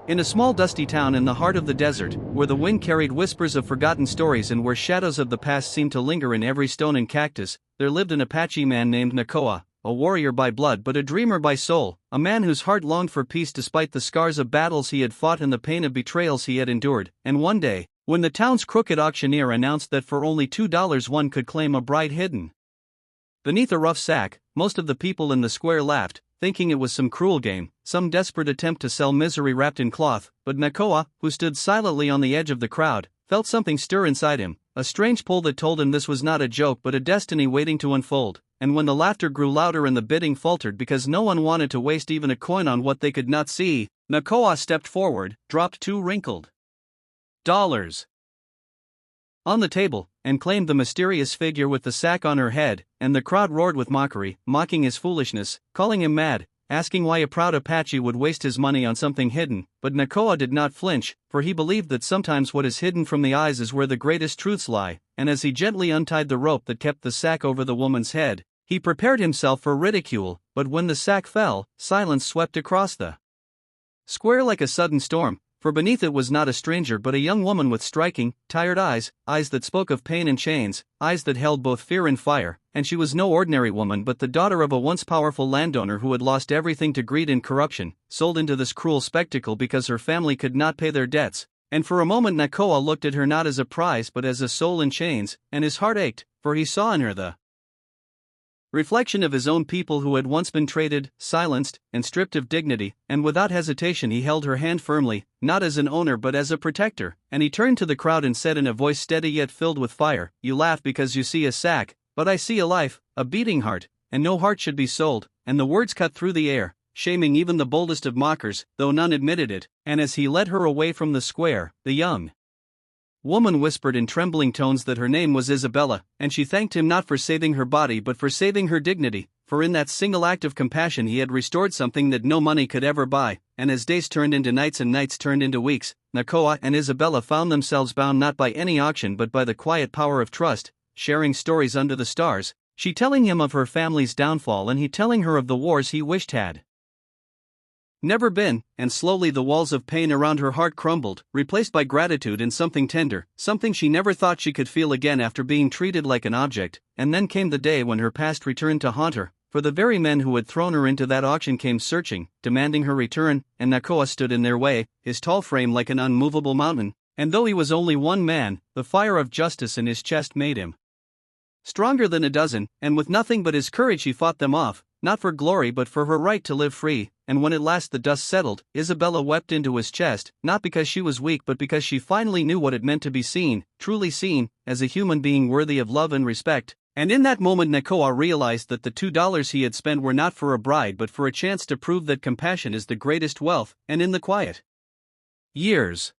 In a small dusty town in the heart of the desert, where the wind carried whispers of forgotten stories and where shadows of the past seemed to linger in every stone and cactus, there lived an Apache man named Nakoa, a warrior by blood but a dreamer by soul, a man whose heart longed for peace despite the scars of battles he had fought and the pain of betrayals he had endured. And one day, when the town's crooked auctioneer announced that for only $2 one could claim a bride hidden beneath a rough sack, most of the people in the square laughed, thinking it was some cruel game, some desperate attempt to sell misery wrapped in cloth. But Nakoa, who stood silently on the edge of the crowd, felt something stir inside him, a strange pull that told him this was not a joke but a destiny waiting to unfold. And when the laughter grew louder and the bidding faltered because no one wanted to waste even a coin on what they could not see, Nakoa stepped forward, dropped two wrinkled dollars on the table, and claimed the mysterious figure with the sack on her head. And the crowd roared with mockery, mocking his foolishness, calling him mad, asking why a proud Apache would waste his money on something hidden. But Nakoa did not flinch, for he believed that sometimes what is hidden from the eyes is where the greatest truths lie. And as he gently untied the rope that kept the sack over the woman's head, he prepared himself for ridicule. But when the sack fell, silence swept across the square like a sudden storm. For beneath it was not a stranger but a young woman with striking, tired eyes, eyes that spoke of pain and chains, eyes that held both fear and fire. And she was no ordinary woman but the daughter of a once powerful landowner who had lost everything to greed and corruption, sold into this cruel spectacle because her family could not pay their debts. And for a moment Nakoa looked at her not as a prize but as a soul in chains, and his heart ached, for he saw in her the reflection of his own people who had once been traded, silenced, and stripped of dignity. And without hesitation he held her hand firmly, not as an owner but as a protector. And he turned to the crowd and said in a voice steady yet filled with fire, "You laugh because you see a sack, but I see a life, a beating heart, and no heart should be sold." And the words cut through the air, shaming even the boldest of mockers, though none admitted it. And as he led her away from the square, the young woman whispered in trembling tones that her name was Isabella, and she thanked him not for saving her body but for saving her dignity, for in that single act of compassion he had restored something that no money could ever buy. And as days turned into nights and nights turned into weeks, Nakoa and Isabella found themselves bound not by any auction but by the quiet power of trust, sharing stories under the stars, she telling him of her family's downfall and he telling her of the wars he wished had never been. And slowly the walls of pain around her heart crumbled, replaced by gratitude and something tender, something she never thought she could feel again after being treated like an object. And then came the day when her past returned to haunt her, for the very men who had thrown her into that auction came searching, demanding her return. And Nakoa stood in their way, his tall frame like an unmovable mountain, and though he was only one man, the fire of justice in his chest made him stronger than a dozen. And with nothing but his courage he fought them off, not for glory but for her right to live free. And when at last the dust settled, Isabella wept into his chest, not because she was weak but because she finally knew what it meant to be seen, truly seen, as a human being worthy of love and respect. And in that moment Nakoa realized that the $2 he had spent were not for a bride but for a chance to prove that compassion is the greatest wealth. And in the quiet years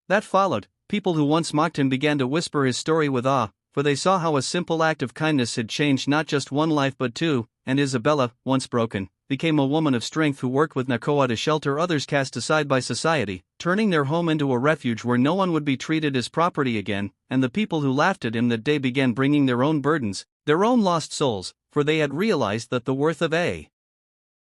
that followed, people who once mocked him began to whisper his story with awe, for they saw how a simple act of kindness had changed not just one life but two. And Isabella, once broken, became a woman of strength who worked with Nakoa to shelter others cast aside by society, turning their home into a refuge where no one would be treated as property again. And the people who laughed at him that day began bringing their own burdens, their own lost souls, for they had realized that the worth of a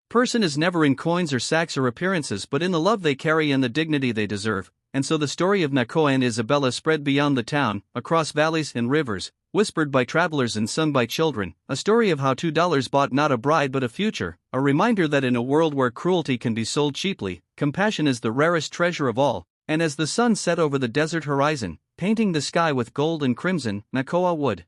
person is never in coins or sacks or appearances but in the love they carry and the dignity they deserve. And so the story of Nakoa and Isabella spread beyond the town, across valleys and rivers, whispered by travelers and sung by children, a story of how $2 bought not a bride but a future, a reminder that in a world where cruelty can be sold cheaply, compassion is the rarest treasure of all. And as the sun set over the desert horizon, painting the sky with gold and crimson, Nakoa would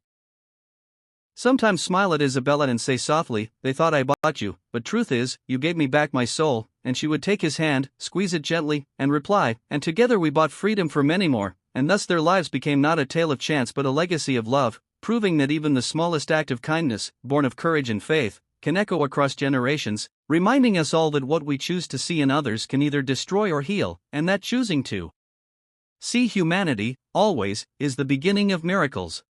sometimes smile at Isabella and say softly, "They thought I bought you, but truth is, you gave me back my soul." And she would take his hand, squeeze it gently, and reply, "And together we bought freedom for many more." And thus their lives became not a tale of chance but a legacy of love, proving that even the smallest act of kindness, born of courage and faith, can echo across generations, reminding us all that what we choose to see in others can either destroy or heal, and that choosing to see humanity, always, is the beginning of miracles.